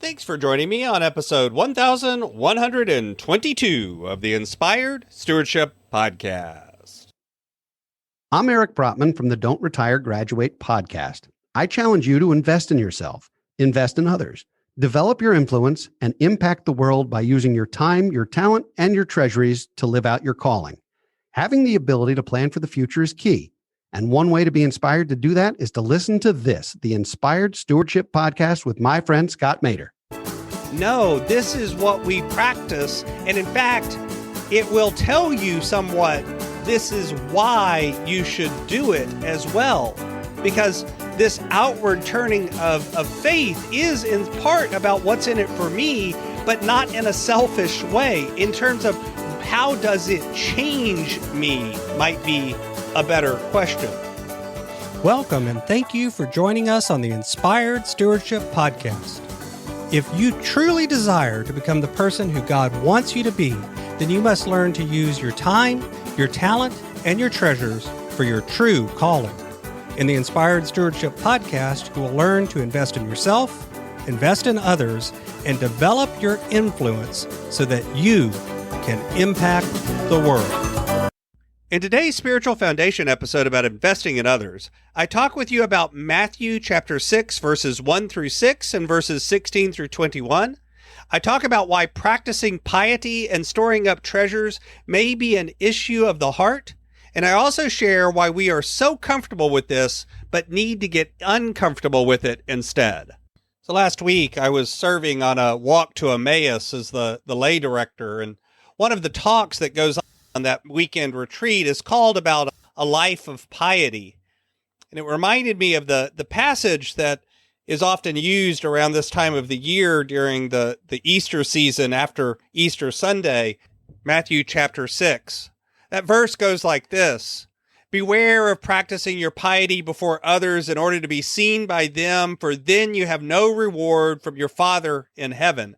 Thanks for joining me on episode 1122 of the Inspired Stewardship Podcast. I'm Eric Brotman from the Don't Retire, Graduate podcast. I challenge you to invest in yourself, invest in others, develop your influence, and impact the world by using your time, your talent, and your treasuries to live out your calling. Having the ability to plan for the future is key. And one way to be inspired to do that is to listen to this, the Inspired Stewardship Podcast with my friend Scott Mater. No, this is what we practice. And in fact, it will tell you somewhat this is why you should do it as well. Because this outward turning of faith is in part about what's in it for me, but not in a selfish way. In terms of how does it change me might be a better question. Welcome and thank you for joining us on the Inspired Stewardship Podcast. If you truly desire to become the person who God wants you to be, then you must learn to use your time, your talent, and your treasures for your true calling. In the Inspired Stewardship Podcast, you will learn to invest in yourself, invest in others, and develop your influence so that you can impact the world. In today's Spiritual Foundation episode about investing in others, I talk with you about Matthew chapter 6, verses 1 through 6 and verses 16 through 21. I talk about why practicing piety and storing up treasures may be an issue of the heart. And I also share why we are so comfortable with this, but need to get uncomfortable with it instead. So last week, I was serving on a walk to Emmaus as the lay director, and one of the talks that goes on that weekend retreat is called about a life of piety. And it reminded me of the passage that is often used around this time of the year during the Easter season after Easter Sunday, Matthew chapter 6. That verse goes like this: "Beware of practicing your piety before others in order to be seen by them, for then you have no reward from your Father in heaven.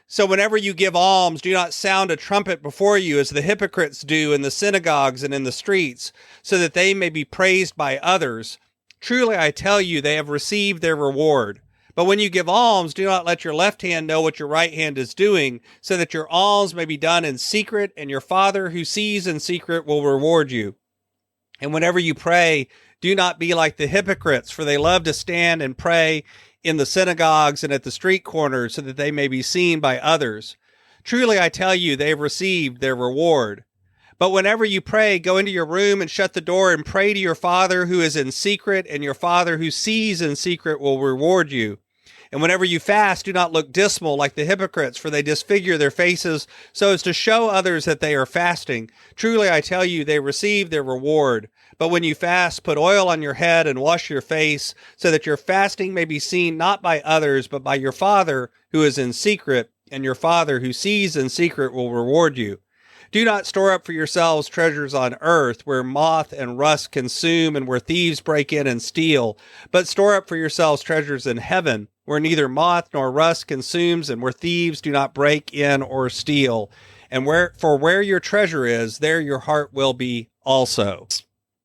So whenever you give alms, do not sound a trumpet before you as the hypocrites do in the synagogues and in the streets, so that they may be praised by others. Truly I tell you, they have received their reward. But when you give alms, do not let your left hand know what your right hand is doing, so that your alms may be done in secret, and your Father who sees in secret will reward you. And whenever you pray, do not be like the hypocrites, for they love to stand and pray in the synagogues and at the street corners, so that they may be seen by others. Truly I tell you, they have received their reward. But whenever you pray, go into your room and shut the door and pray to your Father who is in secret, and your Father who sees in secret will reward you. And whenever you fast, do not look dismal like the hypocrites, for they disfigure their faces so as to show others that they are fasting. Truly I tell you, they receive their reward. But when you fast, put oil on your head and wash your face, so that your fasting may be seen not by others, but by your Father who is in secret, and your Father who sees in secret will reward you. Do not store up for yourselves treasures on earth, where moth and rust consume and where thieves break in and steal, but store up for yourselves treasures in heaven, where neither moth nor rust consumes and where thieves do not break in or steal. And where your treasure is, there your heart will be also."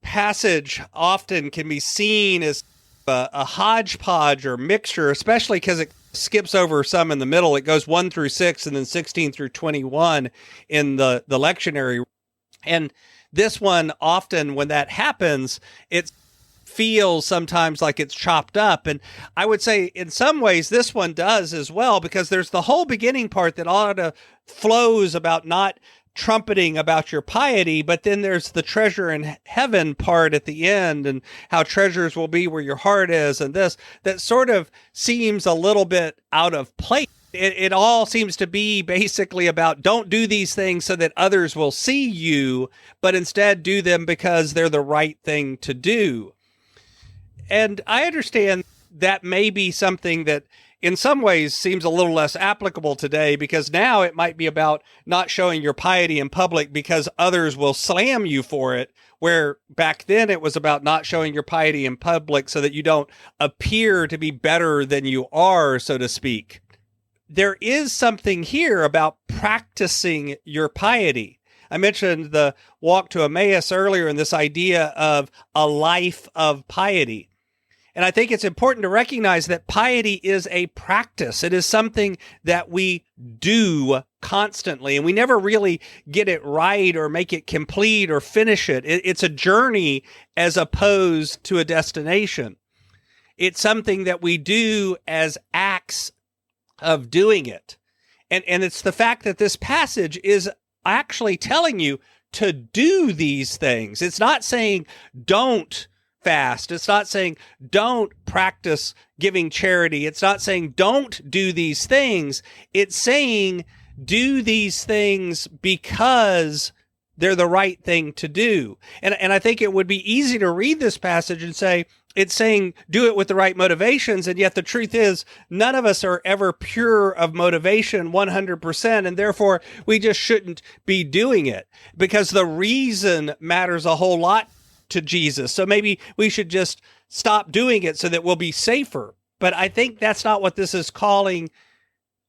Passage often can be seen as a hodgepodge or mixture, especially because it skips over some in the middle. It goes 1 through 6 and then 16 through 21 in the lectionary. And this one, often when that happens, it feels sometimes like it's chopped up. And I would say in some ways this one does as well, because there's the whole beginning part that ought to flows about not trumpeting about your piety, but then there's the treasure in heaven part at the end, and how treasures will be where your heart is, and this that sort of seems a little bit out of place. It all seems to be basically about don't do these things so that others will see you, but instead do them because they're the right thing to do. And I understand that may be something that in some ways seems a little less applicable today, because now it might be about not showing your piety in public because others will slam you for it, where back then it was about not showing your piety in public so that you don't appear to be better than you are, so to speak. There is something here about practicing your piety. I mentioned the walk to Emmaus earlier, and this idea of a life of piety. And I think it's important to recognize that piety is a practice. It is something that we do constantly, and we never really get it right or make it complete or finish it. It's a journey as opposed to a destination. It's something that we do as acts of doing it. And it's the fact that this passage is actually telling you to do these things. It's not saying don't fast. It's not saying don't practice giving charity. It's not saying don't do these things. It's saying do these things because they're the right thing to do. And I think it would be easy to read this passage and say, it's saying do it with the right motivations, and yet the truth is none of us are ever pure of motivation 100%, and therefore we just shouldn't be doing it because the reason matters a whole lot to Jesus. So maybe we should just stop doing it so that we'll be safer. But I think that's not what this is calling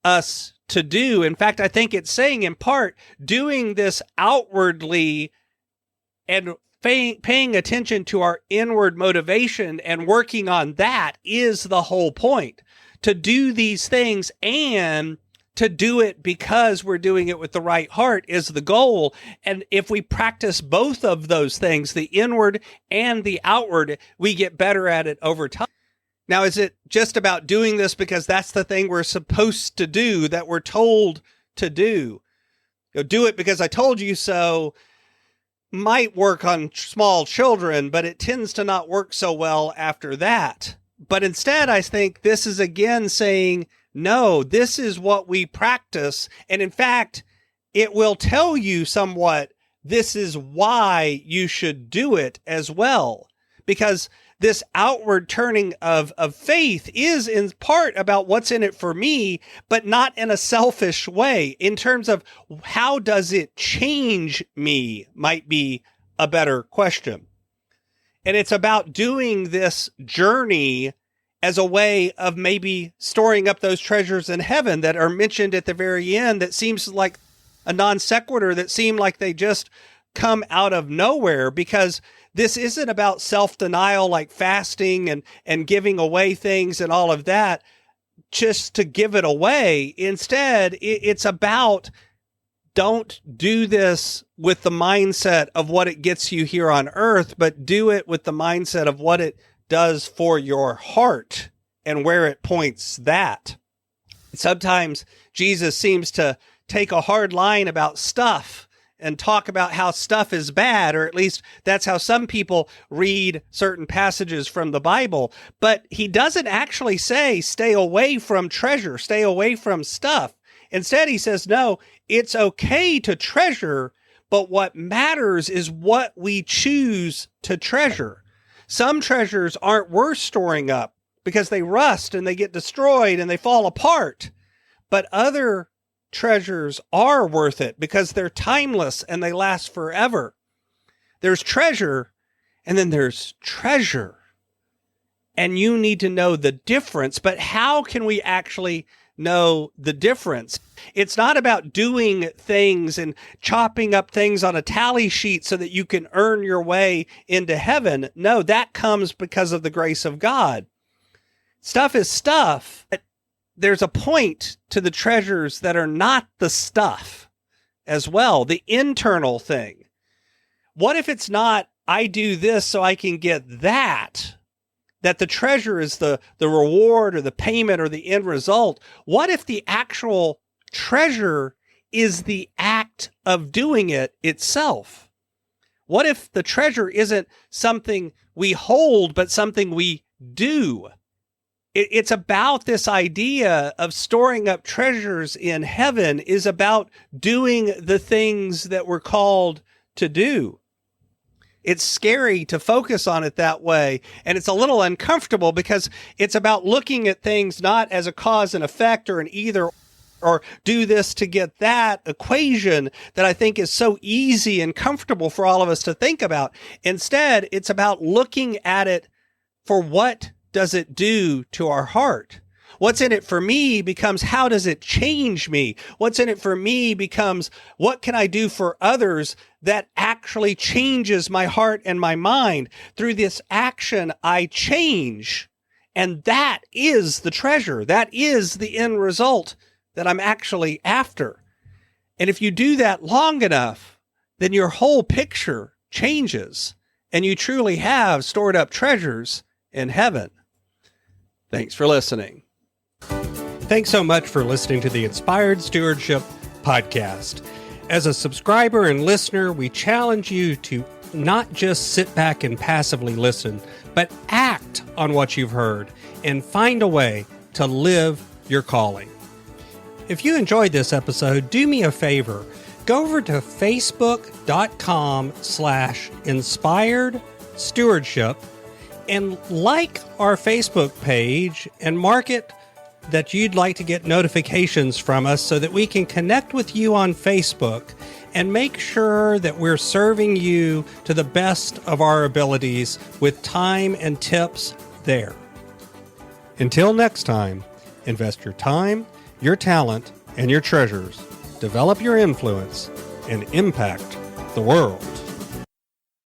us to do. In fact, I think it's saying in part doing this outwardly and paying attention to our inward motivation and working on that is the whole point. To do these things and to do it because we're doing it with the right heart is the goal. And if we practice both of those things, the inward and the outward, we get better at it over time. Now, is it just about doing this because that's the thing we're supposed to do, that we're told to do? Do it because I told you so might work on small children, but it tends to not work so well after that. But instead, I think this is again saying, no, this is what we practice. And in fact, it will tell you somewhat, this is why you should do it as well. Because this outward turning of faith is in part about what's in it for me, but not in a selfish way. In terms of how does it change me might be a better question. And it's about doing this journey as a way of maybe storing up those treasures in heaven that are mentioned at the very end that seems like a non sequitur, that seem like they just come out of nowhere, because this isn't about self-denial like fasting and giving away things and all of that just to give it away. Instead, it's about don't do this with the mindset of what it gets you here on earth, but do it with the mindset of what it does for your heart and where it points that. Sometimes Jesus seems to take a hard line about stuff and talk about how stuff is bad, or at least that's how some people read certain passages from the Bible. But he doesn't actually say, stay away from treasure, stay away from stuff. Instead, he says, no, it's okay to treasure, but what matters is what we choose to treasure. Some treasures aren't worth storing up because they rust and they get destroyed and they fall apart. But other treasures are worth it because they're timeless and they last forever. There's treasure and then there's treasure. And you need to know the difference. But how can we actually know the difference? It's not about doing things and chopping up things on a tally sheet so that you can earn your way into heaven. No, that comes because of the grace of God. Stuff is stuff. There's a point to the treasures that are not the stuff as well, the internal thing. What if it's not, I do this so I can get that the treasure is the reward or the payment or the end result? What if the actual treasure is the act of doing it itself? What if the treasure isn't something we hold, but something we do? It's about this idea of storing up treasures in heaven is about doing the things that we're called to do. It's scary to focus on it that way, and it's a little uncomfortable because it's about looking at things not as a cause and effect or an either or do this to get that equation that I think is so easy and comfortable for all of us to think about. Instead, it's about looking at it for what does it do to our heart? What's in it for me becomes how does it change me? What's in it for me becomes what can I do for others that actually changes my heart and my mind? Through this action, I change. And that is the treasure. That is the end result that I'm actually after. And if you do that long enough, then your whole picture changes and you truly have stored up treasures in heaven. Thanks for listening. Thanks so much for listening to the Inspired Stewardship Podcast. As a subscriber and listener, we challenge you to not just sit back and passively listen, but act on what you've heard and find a way to live your calling. If you enjoyed this episode, do me a favor. Go over to facebook.com/inspired stewardship and like our Facebook page and mark it that you'd like to get notifications from us so that we can connect with you on Facebook and make sure that we're serving you to the best of our abilities with time and tips there. Until next time, invest your time, your talent, and your treasures. Develop your influence and impact the world.